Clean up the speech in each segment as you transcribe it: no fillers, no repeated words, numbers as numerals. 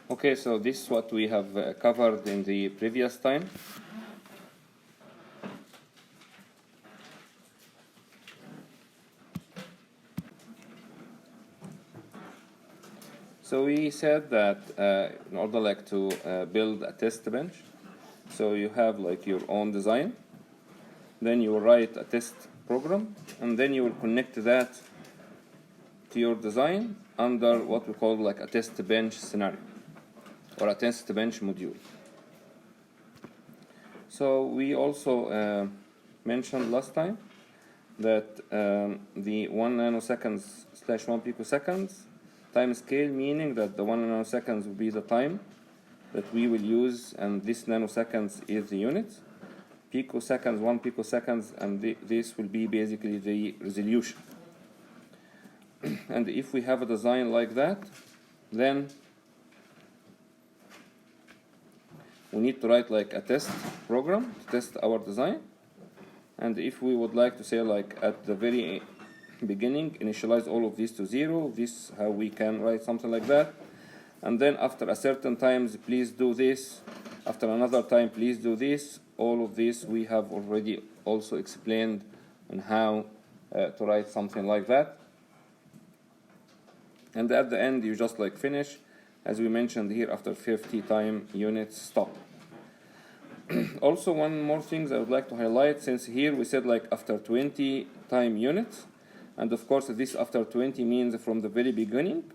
Okay, so this is what we have covered in the previous time. So we said that in order like to build a test bench, so you have like your own design, then you write a test program, and then you will connect that to your design under what we call like a test bench scenario or a test bench module. So we also mentioned last time that the 1 nanoseconds / 1 picoseconds time scale, meaning that the 1 nanoseconds will be the time that we will use, and this nanoseconds is the unit. Picoseconds, 1 picoseconds, and this will be basically the resolution. And if we have a design like that, then we need to write like a test program to test our design. And if we would like to say like at the very beginning, initialize all of these to 0, this how we can write something like that. And then after a certain times, please do this. After another time, please do this. All of this we have already also explained on how to write something like that. And at the end, you just like finish, as we mentioned here, after 50 time units, stop. Also, one more thing I would like to highlight, since here we said like after 20 time units, and of course this after 20 means from the very beginning,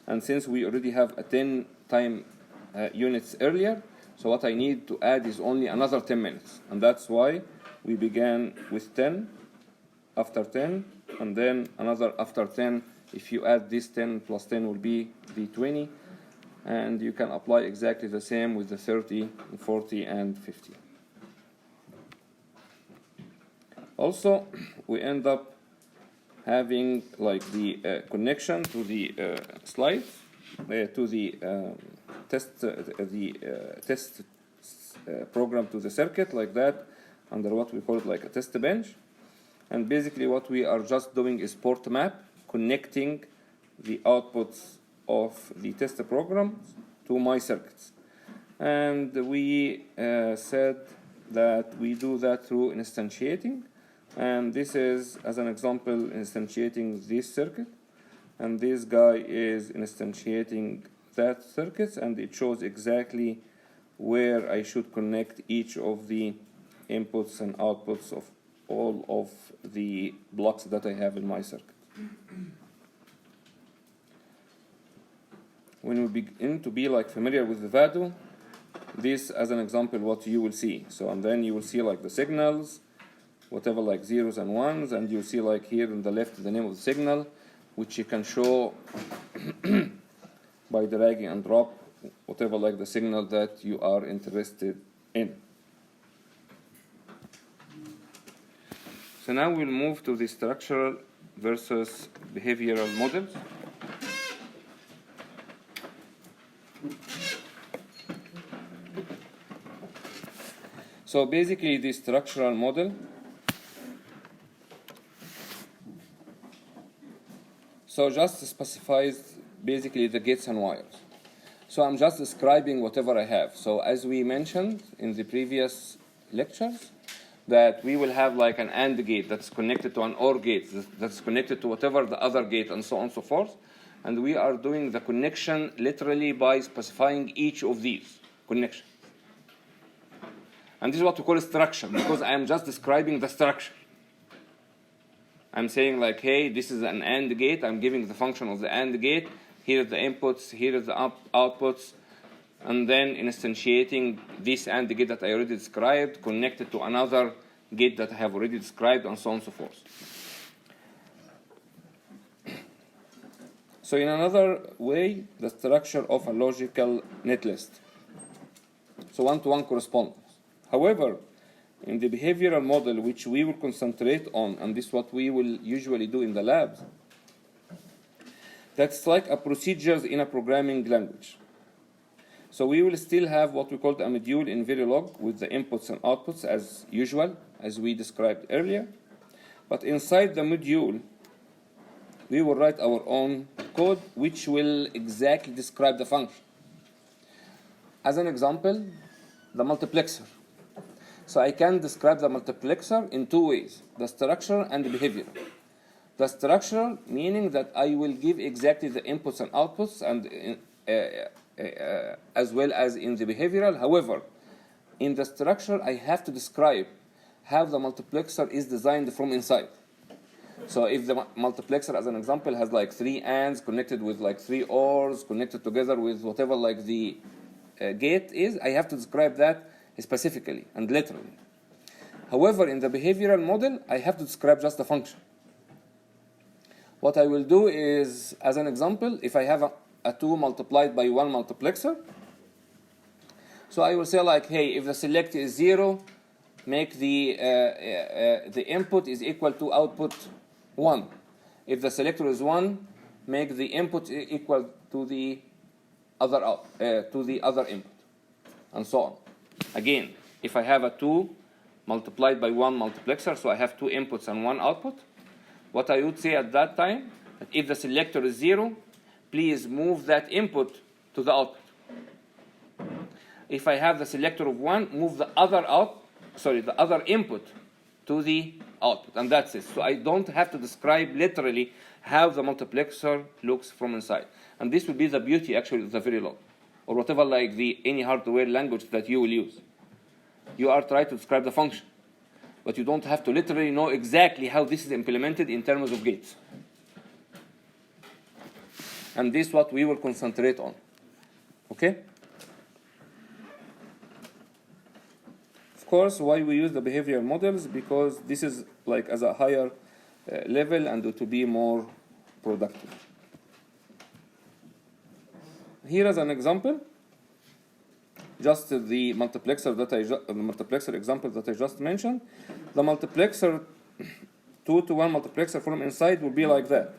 and since we already have a 10 time units earlier, so what I need to add is only another 10 minutes, and that's why we began with 10, after 10, and then another after 10. If you add this 10 plus 10 will be the 20, and you can apply exactly the same with the 30, 40, and 50. Also, we end up having like the connection to the slide, to the test program to the circuit like that, under what we call it like a test bench. And basically what we are just doing is port map, connecting the outputs of the test program to my circuits. And we said that we do that through instantiating, and this is, as an example, instantiating this circuit, and this guy is instantiating that circuit, and it shows exactly where I should connect each of the inputs and outputs of all of the blocks that I have in my circuit. When we begin to be like familiar with the VADO, this as an example what you will see. So, and then you will see like the signals, whatever like zeros and ones, and you see like here in the left the name of the signal, which you can show by dragging and drop whatever like the signal that you are interested in. So now we'll move to the structural versus behavioral models. So basically the structural model, so just specifies basically the gates and wires. So I'm just describing whatever I have. So as we mentioned in the previous lectures, that we will have like an AND gate that's connected to an OR gate that's connected to whatever the other gate, and so on and so forth. And we are doing the connection literally by specifying each of these connections. And this is what we call a structure, because I am just describing the structure. I'm saying like, hey, this is an AND gate. I'm giving the function of the AND gate. Here are the inputs, here are the outputs, and then instantiating this AND gate that I already described, connected to another gate that I have already described, and so on and so forth. So in another way, the structure of a logical netlist. So one-to-one correspondence. However, in the behavioral model, which we will concentrate on, and this is what we will usually do in the labs, that's like a procedures in a programming language. So we will still have what we call a module in Verilog with the inputs and outputs as usual, as we described earlier. But inside the module, we will write our own code which will exactly describe the function. as an example, the multiplexer. So I can describe the multiplexer in two ways, the structural and the behavioral. The structural meaning that I will give exactly the inputs and outputs, and as well as in the behavioral. However, in the structural, I have to describe how the multiplexer is designed from inside. So if the multiplexer, as an example, has like 3 ANDs connected with like 3 ORs connected together with whatever like the gate is, I have to describe that specifically and literally. However, in the behavioral model, I have to describe just the function. What I will do is, as an example, if I have a 2 multiplied by 1 multiplexer, so I will say like, hey, if the select is 0, make the input is equal to output 1. If the selector is 1, make the input equal to the other input, and so on. Again, if I have a 2 multiplied by 1 multiplexer, so I have 2 inputs and 1 output, what I would say at that time, that if the selector is 0, please move that input to the output. If I have the selector of 1, move the other input to the output, and that's it. So I don't have to describe literally how the multiplexer looks from inside. And this will be the beauty actually of the Verilog, or whatever like any hardware language that you will use. You are trying to describe the function, but you don't have to literally know exactly how this is implemented in terms of gates. And this is what we will concentrate on. Okay? Of course, why we use the behavioral models? Because this is like as a higher level and to be more productive. Here is an example, just the multiplexer example that I just mentioned. The multiplexer, 2 to 1 multiplexer from inside will be like that.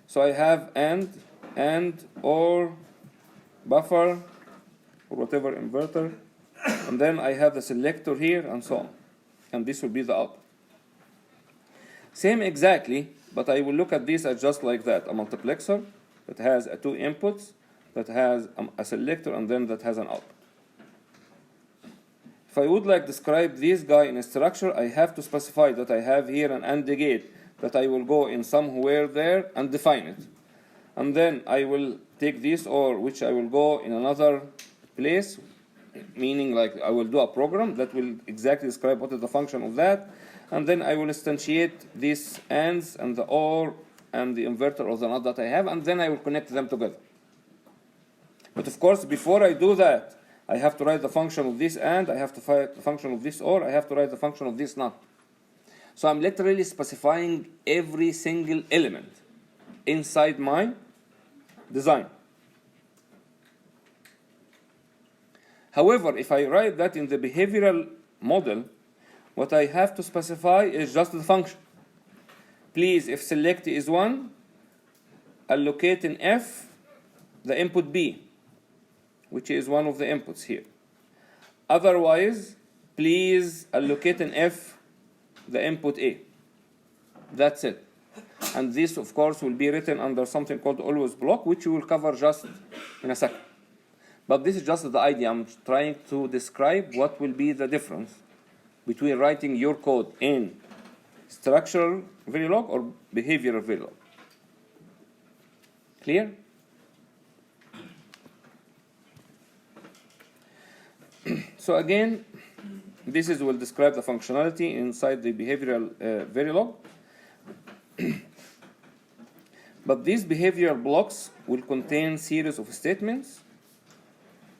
So I have AND, OR, buffer, or whatever inverter, and then I have the selector here, and so on. And this will be the output. Same exactly, but I will look at this as just like that, a multiplexer that has 2 inputs, that has a selector, and then that has an output. If I would like describe this guy in a structure, I have to specify that I have here an AND gate that I will go in somewhere there and define it. And then I will take this OR, which I will go in another place, meaning like I will do a program that will exactly describe what is the function of that. And then I will instantiate these ANDs and the OR and the inverter or the NOT that I have, and then I will connect them together. But of course, before I do that, I have to write the function of this AND, I have to write the function of this OR, I have to write the function of this NOT. So I'm literally specifying every single element inside my design. However, if I write that in the behavioral model, what I have to specify is just the function. Please, if select is 1, allocate in F the input B, which is one of the inputs here. Otherwise, please allocate in F the input A. That's it. And this, of course, will be written under something called always block, which we will cover just in a second. But this is just the idea. I'm trying to describe what will be the difference between writing your code in structural Verilog or behavioral Verilog. Clear? So again, this will describe the functionality inside the behavioral Verilog. But these behavioral blocks will contain series of statements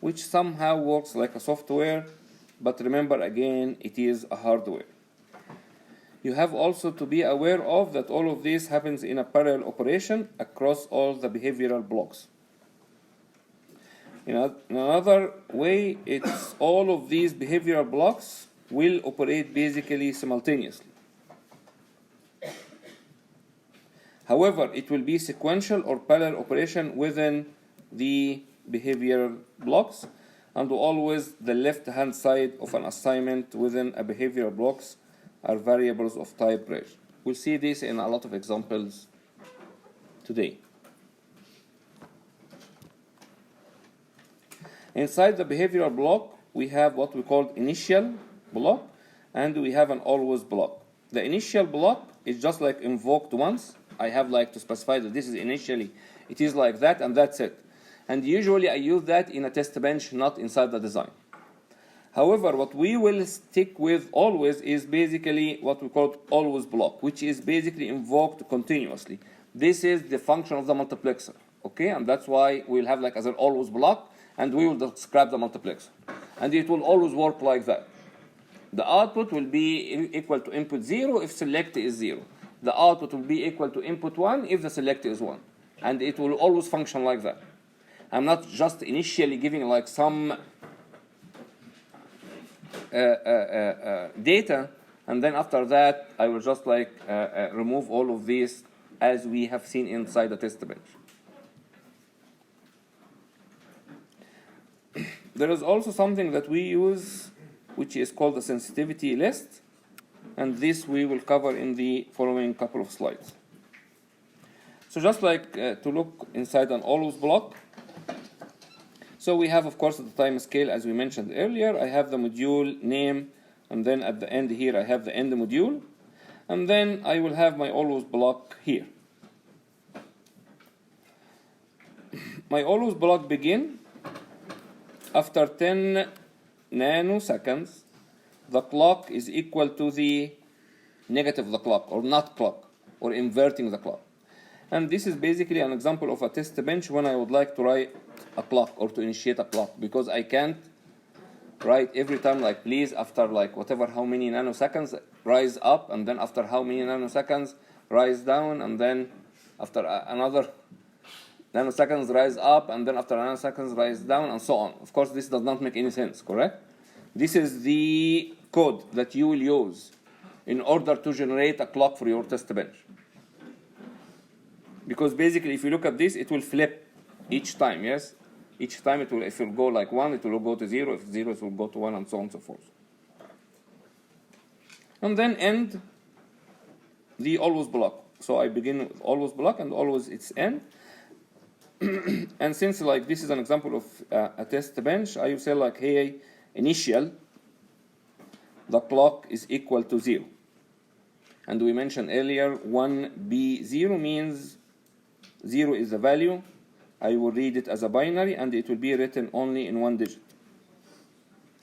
which somehow works like a software, but remember again, it is a hardware. You have also to be aware of that all of this happens in a parallel operation across all the behavioral blocks. In another way, it's all of these behavioral blocks will operate basically simultaneously. However, it will be sequential or parallel operation within the behavioral blocks, and always the left-hand side of an assignment within a behavioral blocks are variables of type range. We'll see this in a lot of examples today. Inside the behavioral block, we have what we call initial block, and we have an always block. The initial block is just like invoked once. I have like to specify that this is initially, it is like that, and that's it. And usually I use that in a test bench, not inside the design. However, what we will stick with always is basically what we call always block, which is basically invoked continuously. This is the function of the multiplexer, okay? And that's why we'll have like as an always block, and we will describe the multiplexer. And it will always work like that. The output will be equal to input 0 if select is 0. The output will be equal to input 1 if the select is 1. And it will always function like that. I'm not just initially giving like some data, and then after that I will just like remove all of these as we have seen inside the test bench. There is also something that we use which is called the sensitivity list, and this we will cover in the following couple of slides. So just like to look inside an always block, so we have of course the time scale as we mentioned earlier. I have the module name, and then at the end here I have the end module, and then I will have my always block here. My always block begin after 10 nanoseconds. The clock is equal to the negative of the clock, or not clock, or inverting the clock. And this is basically an example of a test bench when I would like to write a clock or to initiate a clock, because I can't write every time like please after like whatever how many nanoseconds rise up, and then after how many nanoseconds rise down, and then after another nanoseconds rise up, and then after nanoseconds rise down, and so on. Of course this does not make any sense, correct? This is the code that you will use in order to generate a clock for your test bench. Because basically if you look at this, it will flip each time, yes? Each time it will, if it will go like 1, it will go to 0, if 0 it will go to 1, and so on and so forth. And then end the always block. So I begin with always block and always its end. And since like this is an example of a test bench, I will say like, hey, initial, the clock is equal to 0. And we mentioned earlier 1B0 means 0 is the value. I will read it as a binary, and it will be written only in 1 digit.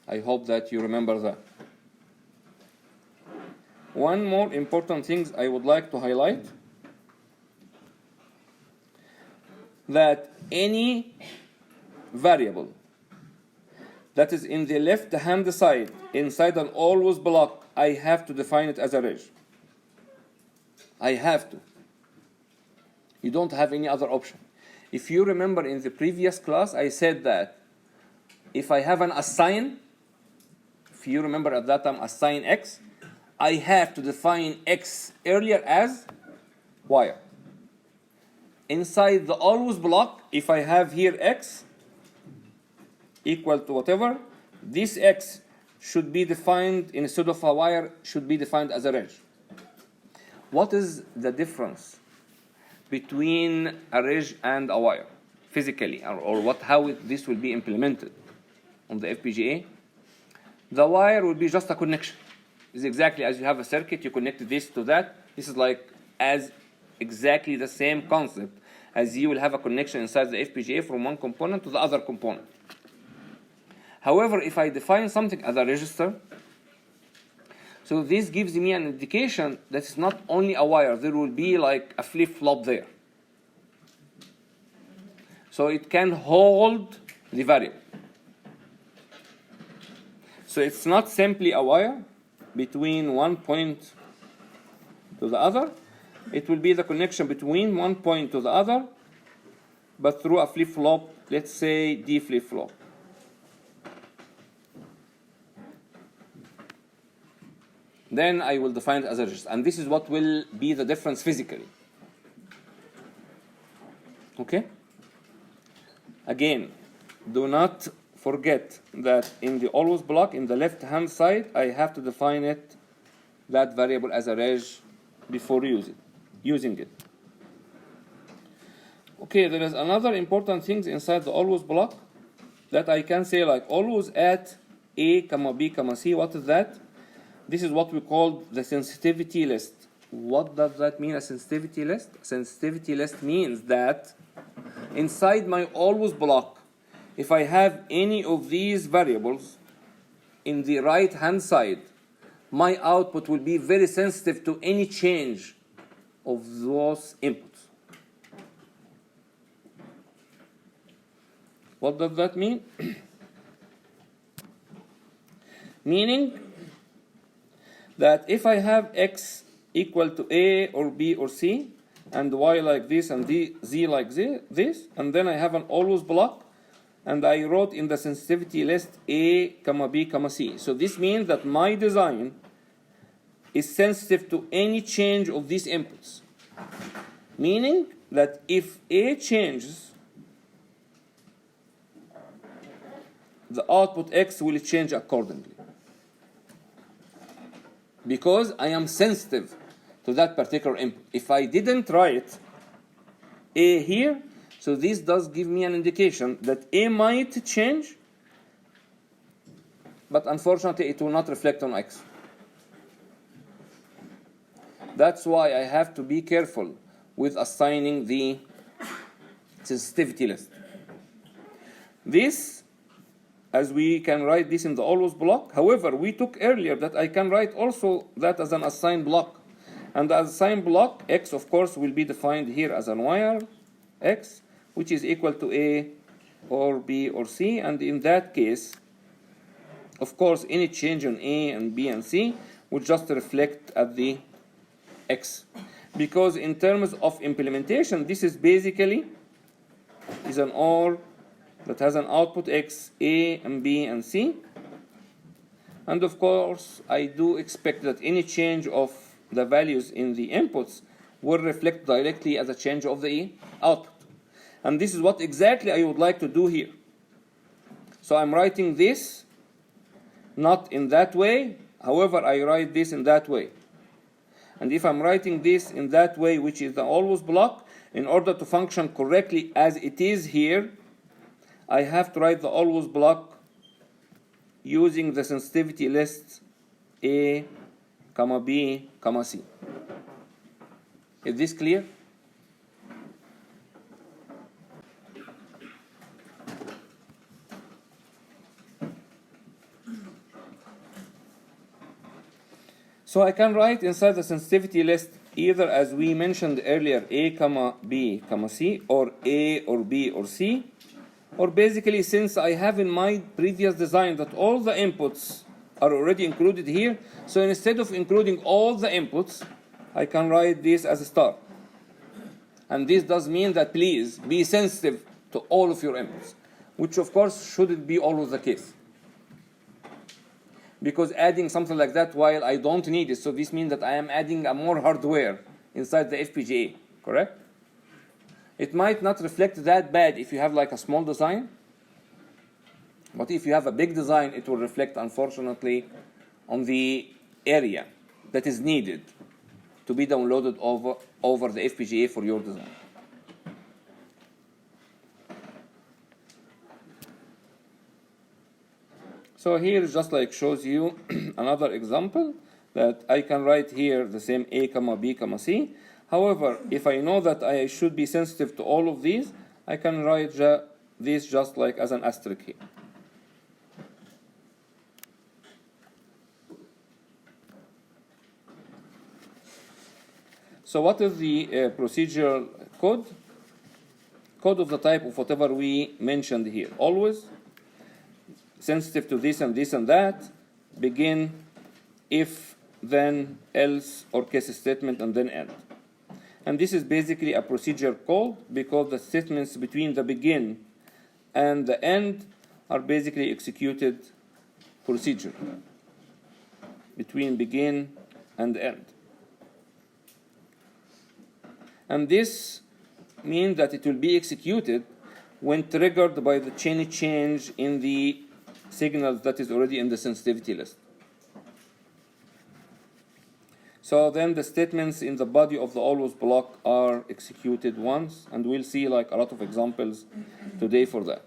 I hope that you remember that. One more important thing I would like to highlight, that any variable that is in the left hand side inside an always block, I have to define it as a range. I have to. You don't have any other option. If you remember in the previous class, I said that if I have an assign, if you remember at that time assign x, I have to define x earlier as wire. Inside the always block, if I have here x equal to whatever, this x should be defined instead of a wire, should be defined as a range. What is the difference between a range and a wire physically, or how this will be implemented on the FPGA? The wire will be just a connection. It's exactly as you have a circuit, you connect this to that. This is like as exactly the same concept as you will have a connection inside the FPGA from one component to the other component. However, if I define something as a register, so this gives me an indication that it's not only a wire, there will be like a flip-flop there. So it can hold the variable. So it's not simply a wire between one point to the other. It will be the connection between one point to the other, but through a flip-flop, let's say D flip-flop. Then I will define it as a register. And this is what will be the difference physically. Okay? Again, do not forget that in the always block, in the left-hand side, I have to define it, that variable as a reg before using it. Okay, there is another important thing inside the always block. that I can say like always at A, comma B, comma C. What is that? This is what we call the sensitivity list. What does that mean, a sensitivity list? A sensitivity list means that inside my always block, if I have any of these variables in the right hand side, my output will be very sensitive to any change of those inputs. What does that mean? Meaning that if I have x equal to A or B or C, and Y like this and Z like this, and then I have an always block, and I wrote in the sensitivity list A, comma B, comma C. So this means that my design is sensitive to any change of these inputs. Meaning that if A changes, the output X will change accordingly. Because I am sensitive to that particular input. If I didn't write A here, so this does give me an indication that A might change, but unfortunately it will not reflect on X. That's why I have to be careful with assigning the sensitivity list. This, as we can write this in the always block. However, we took earlier that I can write also that as an assigned block. And the assigned block, X, of course, will be defined here as an wire, X, which is equal to A or B or C. And in that case, of course, any change in A and B and C would just reflect at the X. Because in terms of implementation, this is basically is an OR that has an output X, A and B and C. And of course, I do expect that any change of the values in the inputs will reflect directly as a change of the output. And this is what exactly I would like to do here. So I'm writing this not in that way. However, I write this in that way. And if I'm writing this in that way, which is the always block, in order to function correctly as it is here, I have to write the always block using the sensitivity list A, comma B, comma C. Is this clear? So I can write inside the sensitivity list either, as we mentioned earlier, A, comma B, comma C, or A or B or C. Or basically, since I have in my previous design that all the inputs are already included here, so instead of including all the inputs, I can write this as a star. And this does mean that please be sensitive to all of your inputs, which of course shouldn't be always the case. Because adding something like that while I don't need it, so this means that I am adding a more hardware inside the FPGA, correct? It might not reflect that bad if you have like a small design, but if you have a big design, it will reflect, unfortunately, on the area that is needed to be downloaded over the FPGA for your design. So here just like shows you another example that I can write here the same A, comma B, comma C. However, if I know that I should be sensitive to all of these, I can write this just like as an asterisk here. So what is the procedural code? Code of the type of whatever we mentioned here. Always sensitive to this and this and that. Begin, if, then, else, or case statement, and then end. And this is basically a procedure call because the statements between the begin and the end are basically executed procedurally between begin and end. And this means that it will be executed when triggered by the change in the signals that is already in the sensitivity list. So then the statements in the body of the always block are executed once, and we'll see like a lot of examples today for that.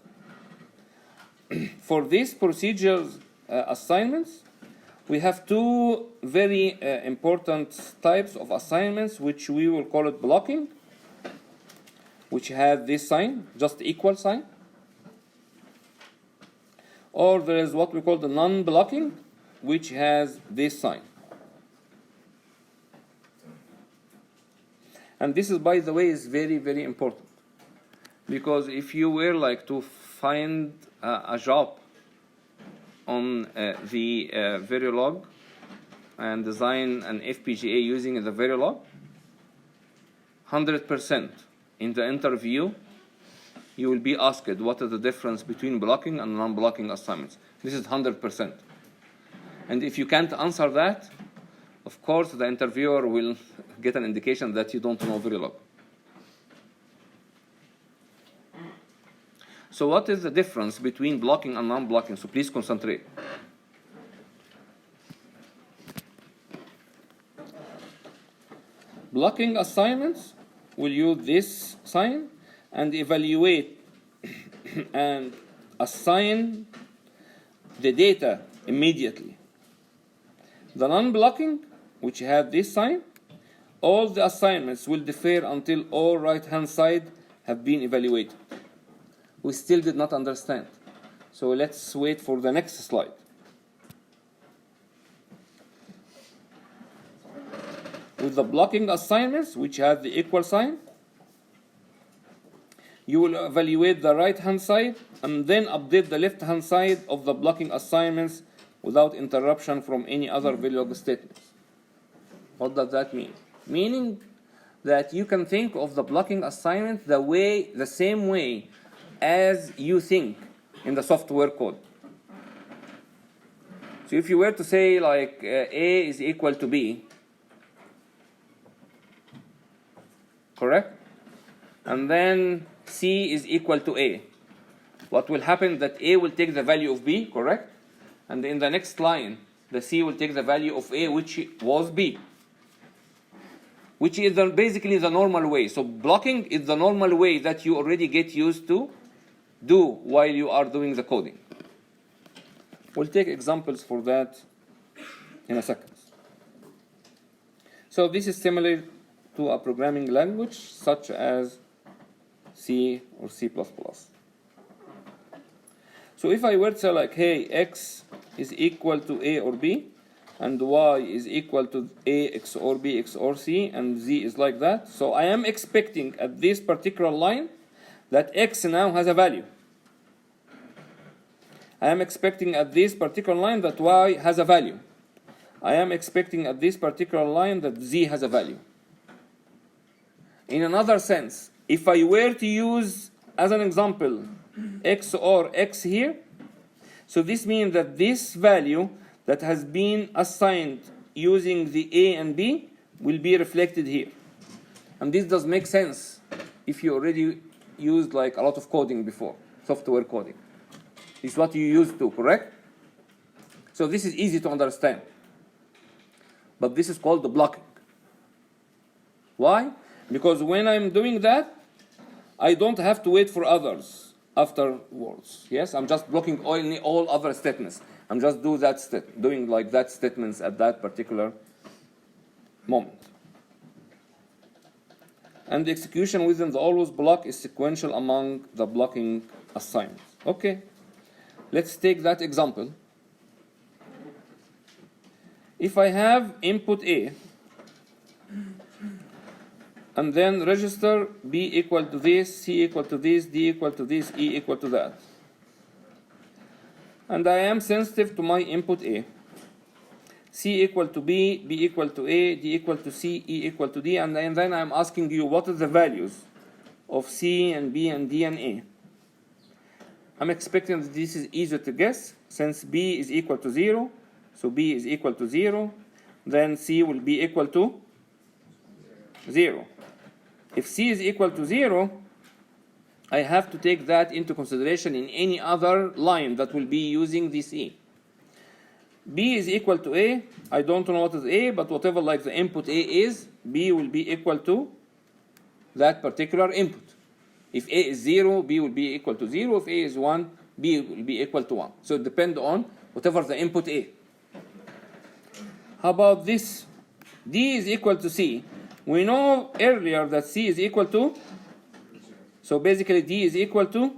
for these procedures assignments, we have two very important types of assignments, which we will call it blocking, which have this sign, just equal sign. Or there is what we call the non-blocking, which has this sign. And this is, by the way, is very, very important. Because if you were like to find a job on the Verilog and design an FPGA using the Verilog, 100% in the interview, you will be asked what is the difference between blocking and non-blocking assignments. This is 100%. And if you can't answer that, of course, the interviewer will get an indication that you don't know Verilog. So what is the difference between blocking and non-blocking? So please concentrate. Blocking assignments will use this sign and evaluate and assign the data immediately. The non-blocking, which have this sign, all the assignments will defer until all right-hand side have been evaluated. We still did not understand. So let's wait for the next slide. With the blocking assignments, which have the equal sign, you will evaluate the right-hand side and then update the left-hand side of the blocking assignments without interruption from any other Verilog statements. What does that mean? Meaning that you can think of the blocking assignment the same way as you think in the software code. So if you were to say like A is equal to B, correct? And then C is equal to A. What will happen that A will take the value of B, correct? And in the next line, the C will take the value of A, which was B, which is basically the normal way. So blocking is the normal way that you already get used to do while you are doing the coding. We'll take examples for that in a second. So this is similar to a programming language such as C or C++. So if I were to say like, hey, X is equal to A or B, and Y is equal to A XOR B XOR C, and Z is like that. So I am expecting at this particular line that X now has a value. I am expecting at this particular line that Y has a value. I am expecting at this particular line that Z has a value. In another sense, if I were to use, as an example, X or X here, so this means that this value that has been assigned using the A and B will be reflected here. And this does make sense if you already used like a lot of coding before, software coding. This is what you used to, correct? So this is easy to understand. But this is called the blocking. Why? Because when I'm doing that, I don't have to wait for others afterwards. Yes, I'm just blocking only all other statements. I'm just doing like that statements at that particular moment. And the execution within the always block is sequential among the blocking assignments. Okay, let's take that example. If I have input A, and then register B equal to this, C equal to this, D equal to this, E equal to that. And I am sensitive to my input A. C equal to B, B equal to A, D equal to C, E equal to D, and then I'm asking you what are the values of C and B and D and A. I'm expecting that this is easier to guess, since B is equal to 0, so B is equal to 0, then C will be equal to 0. If C is equal to 0, I have to take that into consideration in any other line that will be using this E. B is equal to A, I don't know what is A, but whatever like the input A is, B will be equal to that particular input. If A is 0, B will be equal to 0. If A is 1, B will be equal to 1. So it depends on whatever the input A. How about this? D is equal to C. We know earlier that C is equal to, so basically D is equal to,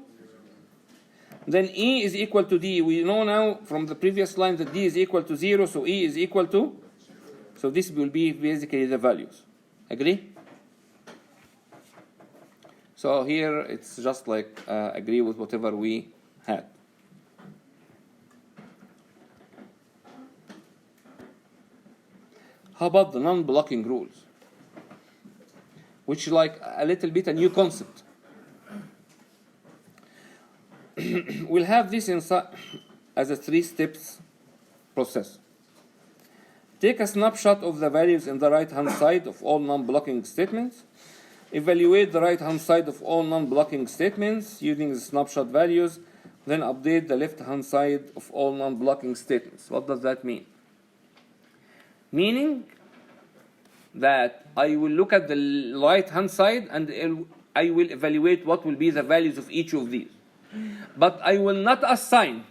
then E is equal to D. We know now from the previous line that D is equal to 0, so E is equal to, so this will be basically the values. Agree? So here it's just like agree with whatever we had. How about the non-blocking rules? Which is like a little bit a new concept. We'll have this inside as a 3 steps process. Take a snapshot of the values in the right hand side of all non-blocking statements. Evaluate the right hand side of all non-blocking statements using the snapshot values. Then update the left hand side of all non-blocking statements. What does that mean? Meaning that I will look at the right hand side and I will evaluate what will be the values of each of these. But I will not assign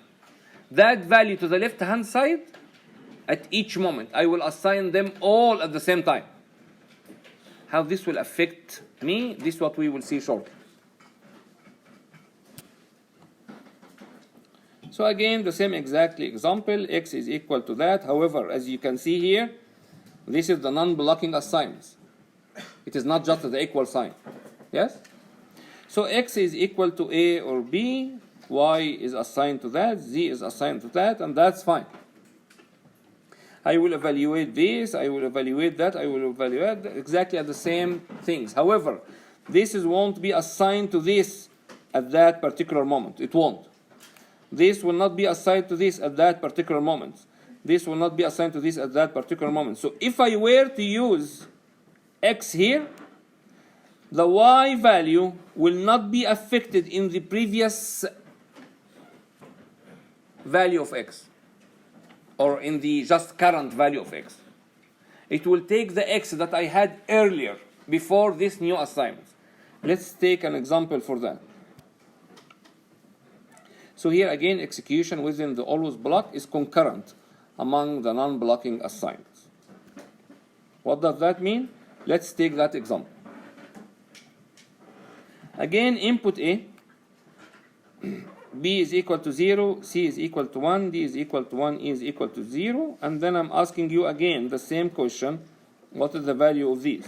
that value to the left hand side at each moment. I will assign them all at the same time. How this will affect me, this is what we will see shortly. So again, the same exactly example, x is equal to that. However, as you can see here, this is the non-blocking assignments. It is not just the equal sign. Yes? So x is equal to a or b, y is assigned to that, z is assigned to that, and that's fine. I will evaluate this, I will evaluate that, I will evaluate that, exactly at the same things. However, this won't be assigned to this at that particular moment. It won't. This will not be assigned to this at that particular moment. This will not be assigned to this at that particular moment. So if I were to use x here, the y value will not be affected in the previous value of x, or in the just current value of x. It will take the x that I had earlier before this new assignment. Let's take an example for that. So here again, execution within the always block is concurrent among the non-blocking assignments. What does that mean? Let's take that example. Again, input A, B is equal to 0, C is equal to 1, D is equal to 1, E is equal to 0, and then I'm asking you again the same question, what is the value of these?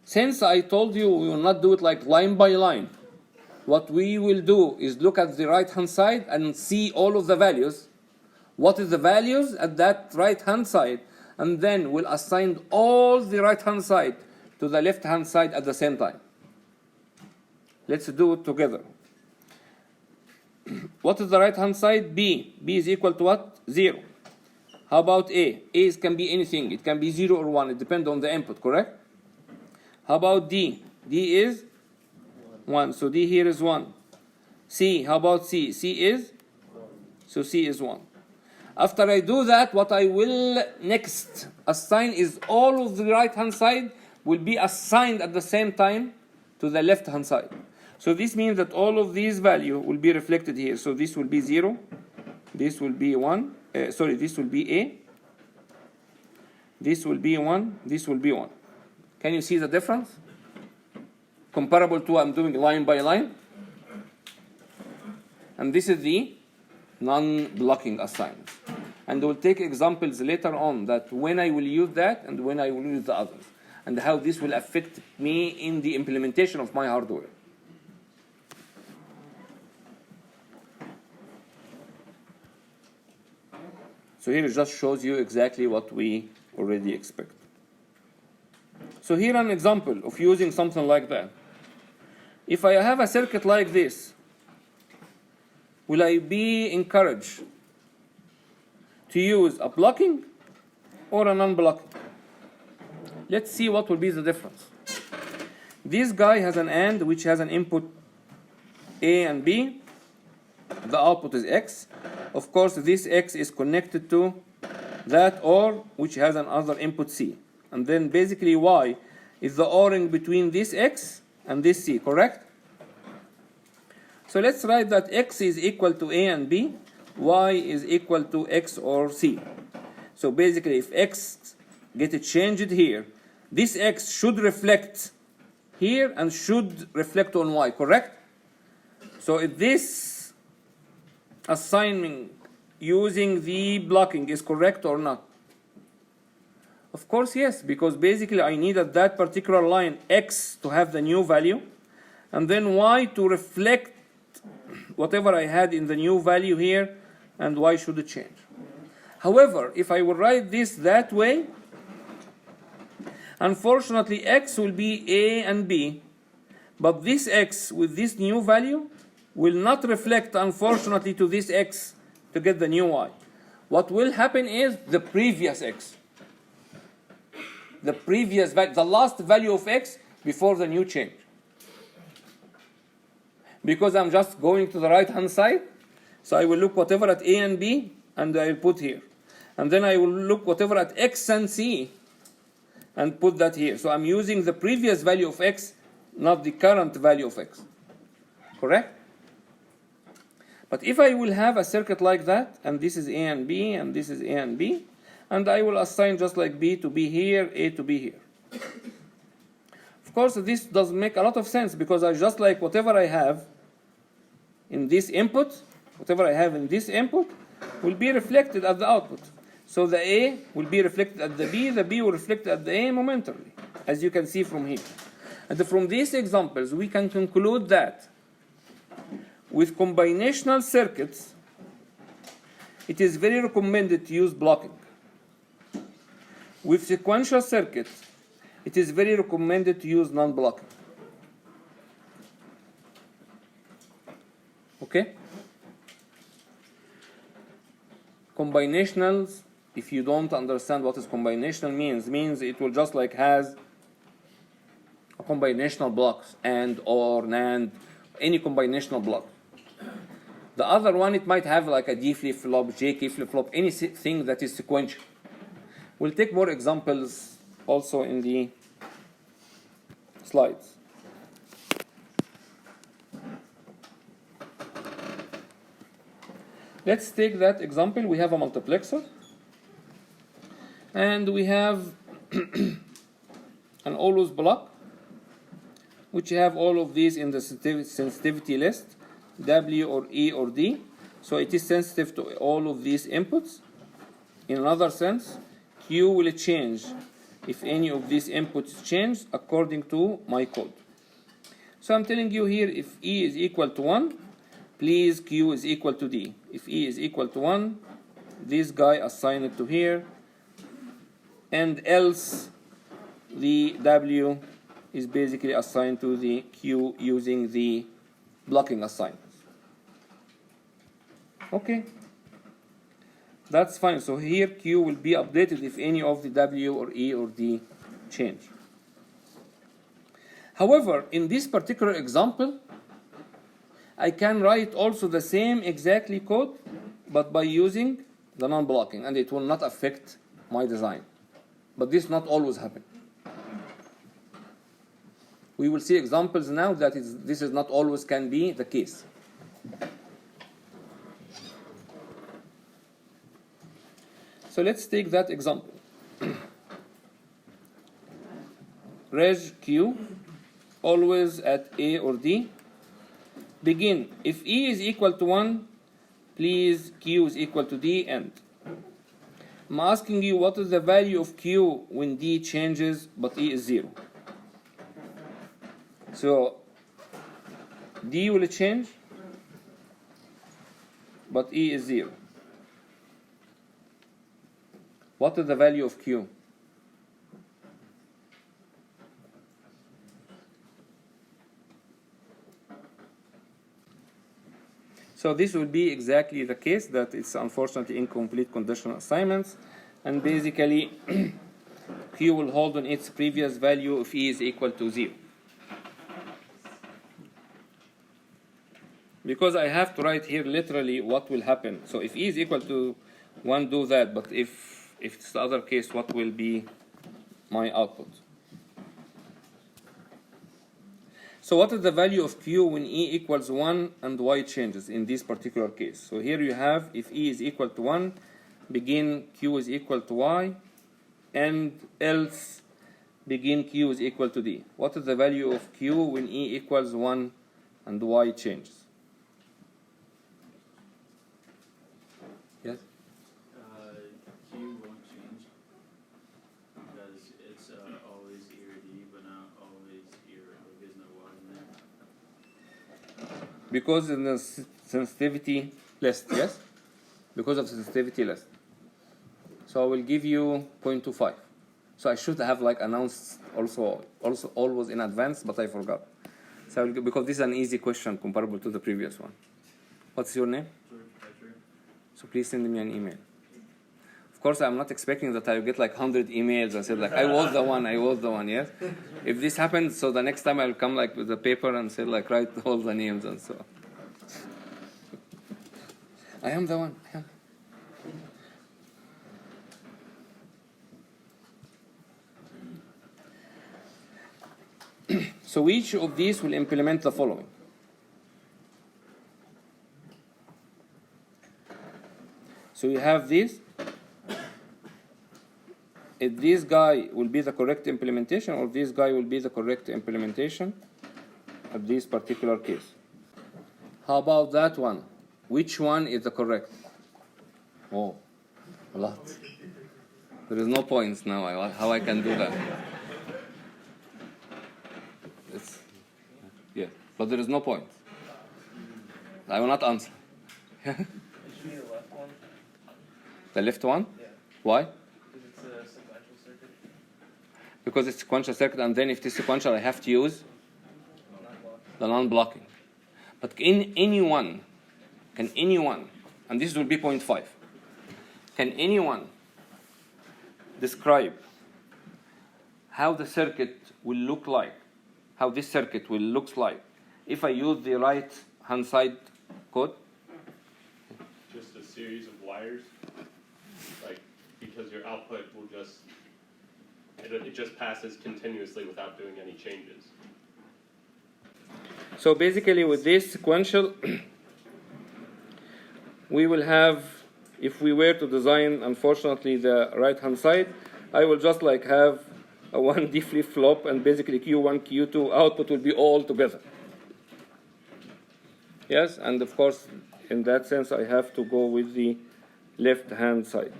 Since I told you we will not do it like line by line, what we will do is look at the right hand side and see all of the values. What is the values at that right hand side? And then we'll assign all the right hand side to the left hand side at the same time. Let's do it together. What is the right hand side? B. B is equal to what? 0. How about A? A can be anything. It can be 0 or 1. It depends on the input, correct? How about D? D is 1. So D here is 1. C. How about C? C is? So C is 1. After I do that, what I will next assign is all of the right hand side will be assigned at the same time to the left hand side. So this means that all of these value will be reflected here. So this will be 0, this will be 1, this will be A, this will be 1, this will be 1. Can you see the difference? Comparable to I'm doing line by line. And this is the non-blocking assignments. And we'll take examples later on that when I will use that and when I will use the others, and how this will affect me in the implementation of my hardware. So here it just shows you exactly what we already expect. So here an example of using something like that. If I have a circuit like this, will I be encouraged to use a blocking or a non-blocking? Let's see what will be the difference. This guy has an AND which has an input A and B. The output is X. Of course, this X is connected to that OR which has another input C. And then basically Y is the ORing between this X and this C, correct? So let's write that x is equal to a and b, y is equal to x or c. So basically, if x get changed here, this x should reflect here and should reflect on y, correct? So if this assigning using the blocking is correct or not? Of course, yes, because basically I need at that particular line x to have the new value, and then y to reflect whatever I had in the new value here, and y should change. However, if I will write this that way, unfortunately x will be a and b, but this x with this new value will not reflect, unfortunately, to this x to get the new y. What will happen is the previous x. The previous value, the last value of x before the new change. Because I'm just going to the right hand side, so I will look whatever at a and b, and I will put here. And then I will look whatever at x and c, and put that here. So I'm using the previous value of x, not the current value of x. Correct? But if I will have a circuit like that, and this is a and b, and this is a and b, and I will assign just like b to be here, a to be here. Of course, this does make a lot of sense, because I just like whatever I have in this input, whatever I have in this input will be reflected at the output. So the a will be reflected at the b will reflect at the a momentarily, as you can see from here. And from these examples, we can conclude that with combinational circuits, it is very recommended to use blocking. With sequential circuits, it is very recommended to use non-blocking. Okay? Combinationals, if you don't understand what is combinational means it will just like has a combinational blocks, and, or, NAND, any combinational block. The other one, it might have like a D flip-flop, JK flip-flop, anything that is sequential. We'll take more examples also in the slides. Let's take that example. We have a multiplexer, and we have an always block, which have all of these in the sensitivity list, W or E or D. So it is sensitive to all of these inputs. In another sense, Q will change if any of these inputs change according to my code. So I'm telling you here, if E is equal to 1, please Q is equal to D. If E is equal to 1, this guy assign it to here, and else the W is basically assigned to the Q using the blocking assignments. Okay, that's fine. So here Q will be updated if any of the W or E or D change. However, in this particular example, I can write also the same exactly code, but by using the non-blocking, and it will not affect my design. But this not always happen. We will see examples now that this is not always can be the case. So let's take that example. Reg Q, always at A or D. Begin. If E is equal to 1, please Q is equal to D, end. I'm asking you what is the value of Q when D changes but E is 0. So D will change but E is 0. What is the value of Q? So this will be exactly the case, that it's unfortunately incomplete conditional assignments, and basically Q will hold on its previous value if E is equal to 0. Because I have to write here literally what will happen. So if E is equal to 1, do that, but if it's the other case, what will be my output? So So what is the value of Q when E equals 1 and Y changes in this particular case? So here you have, if E is equal to 1, begin Q is equal to Y, and else begin Q is equal to D. What is the value of Q when E equals 1 and Y changes? Yes? Q won't change because it's always E or D, but not always E or there's no Y in there. Because in the sensitivity list, yes? Because of sensitivity list. So I will give you 0.25. So I should have like announced also always in advance, but I forgot. So I will, because this is an easy question comparable to the previous one. What's your name? So please send me an email. Of course, I'm not expecting that I will get like 100 emails and say like, I was the one, yes? If this happens, so the next time I'll come like with a paper and say like, write all the names and so on. I am the one. I am. So each of these will implement the following. So you have this. If this guy will be the correct implementation or this guy will be the correct implementation of this particular case. How about that one? Which one is the correct? Oh, a lot. There is no points now. How I can do that? Yeah, but there is no point. I will not answer. It should be the left one. The left one? Yeah. Why? Because it's a sequential circuit. Because it's sequential circuit, and then if it's sequential, I have to use the non-blocking. But can anyone, and this will be 0.5, can anyone describe how the circuit will look like, how this circuit will look like if I use the right-hand side code? Just a series of wires, like, because your output will just, it just passes continuously without doing any changes. So basically with this sequential, we will have, if we were to design, unfortunately, the right-hand side, I will just like have a 1D flip-flop, and basically Q1, Q2 output will be all together. Yes, and of course, in that sense, I have to go with the left-hand side.